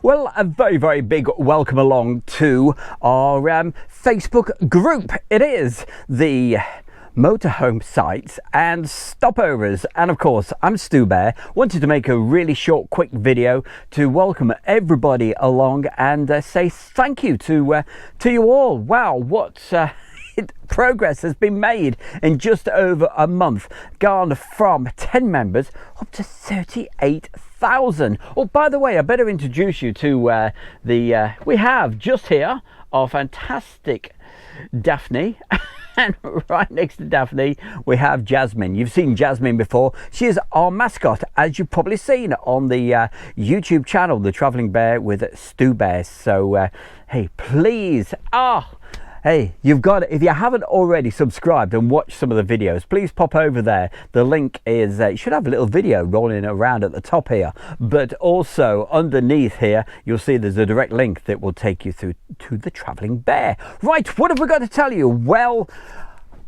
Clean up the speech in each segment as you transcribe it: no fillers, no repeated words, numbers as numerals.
Well, a very big welcome along to our Facebook group. It is the Motorhome sites and Stopovers, and of course I'm Stu Bear. Wanted to make a really short quick video to welcome everybody along and say thank you to you all. Wow, what progress has been made in just over a month, gone from 10 members up to 38,000. Oh, by the way, I better introduce you to we have just here our fantastic Daphne. And right next to Daphne, we have Jasmine. You've seen Jasmine before. She is our mascot, as you've probably seen on the YouTube channel, The Travelling Bear with Stu Bear. So, hey, please, hey, you've got it. If you haven't already subscribed and watched some of the videos, please pop over there. The link is, you should have a little video rolling around at the top here, but also underneath here, you'll see there's a direct link that will take you through to the Travelling Bear. Right, what have we got to tell you? Well,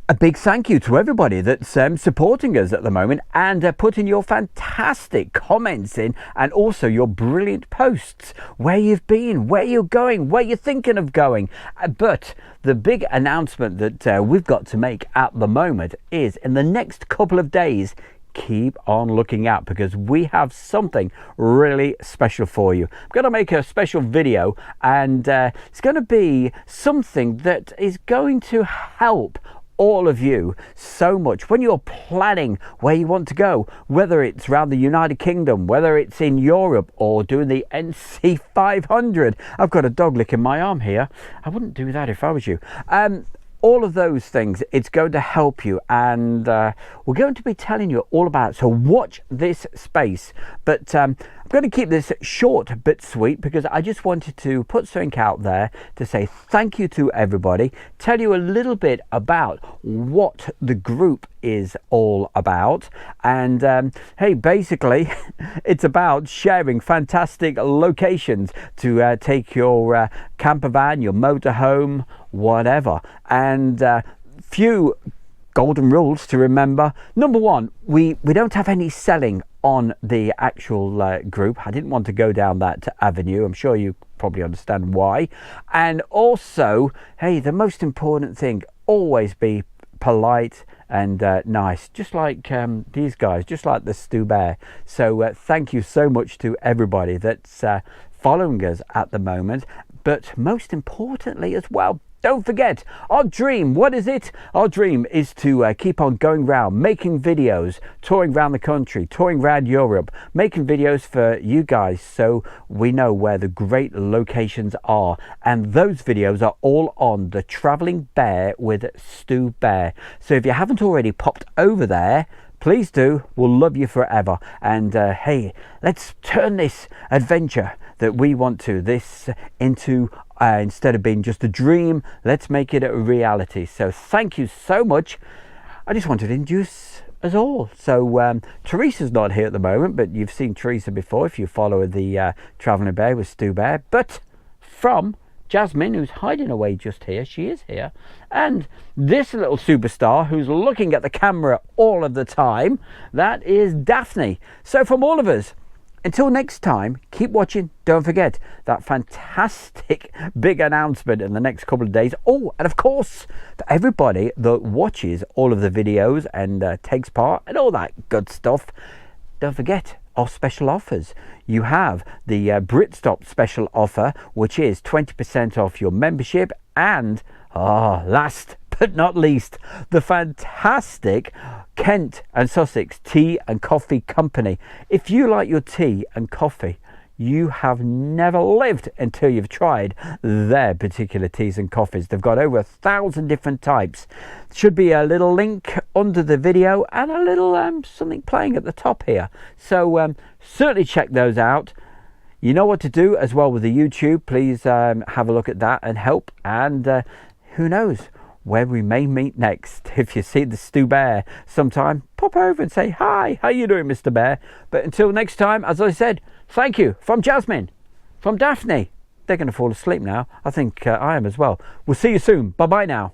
a big thank you to everybody that's supporting us at the moment and putting your fantastic comments in, and also your brilliant posts, where you've been, where you're going, where you're thinking of going. But the big announcement that we've got to make at the moment is, in the next couple of days, keep on looking out, because we have something really special for you. I'm going to make a special video, and it's going to be something that is going to help all of you so much when you're planning where you want to go, whether it's around the United Kingdom, whether it's in Europe, or doing the NC 500. I've got a dog licking my arm here. I wouldn't do that if I was you. All of those things, it's going to help you, and we're going to be telling you all about it. So watch this space. But I'm going to keep this short but sweet, because I just wanted to put something out there to say thank you to everybody, tell you a little bit about what the group is all about, and hey, basically it's about sharing fantastic locations to take your camper van, your motorhome, whatever. And few golden rules to remember. Number one, we don't have any selling on the actual group. I didn't want to go down that avenue. I'm sure you probably understand why. And also, hey, the most important thing, always be polite and nice, just like these guys, just like the Stu Bear. So thank you so much to everybody that's following us at the moment. But most importantly as well, don't forget our dream. What is it? Our dream is to keep on going around, making videos, touring around the country, touring around Europe, making videos for you guys, so we know where the great locations are. And those videos are all on The Travelling Bear with Stu Bear. So if you haven't already popped over there, please do. We'll love you forever. And hey, let's turn this adventure that we want to, this into instead of being just a dream, let's make it a reality. So thank you so much. I just wanted to introduce us all. So Teresa's not here at the moment, but you've seen Teresa before if you follow the Travelling Bear with Stu Bear. But from Jasmine, who's hiding away just here, she is here, and this little superstar who's looking at the camera all of the time, that is Daphne. So from all of us, until next time, keep watching. Don't forget that fantastic big announcement in the next couple of days. Oh, and of course, to everybody that watches all of the videos and takes part and all that good stuff, don't forget our special offers. You have the Britstop special offer, which is 20% off your membership, and last but not least, the fantastic Kent and Sussex Tea and Coffee Company. If you like your tea and coffee, you have never lived until you've tried their particular teas and coffees. They've got over 1,000 different types. Should be a little link under the video and a little something playing at the top here. So certainly check those out. You know what to do as well with the YouTube. Please have a look at that and help. And who knows where we may meet next. If you see the Stu Bear sometime, pop over and say hi. How you doing, Mr. Bear? But until next time, as I said, thank you from Jasmine, from Daphne. They're going to fall asleep now. I think I am as well. We'll see you soon. Bye bye now.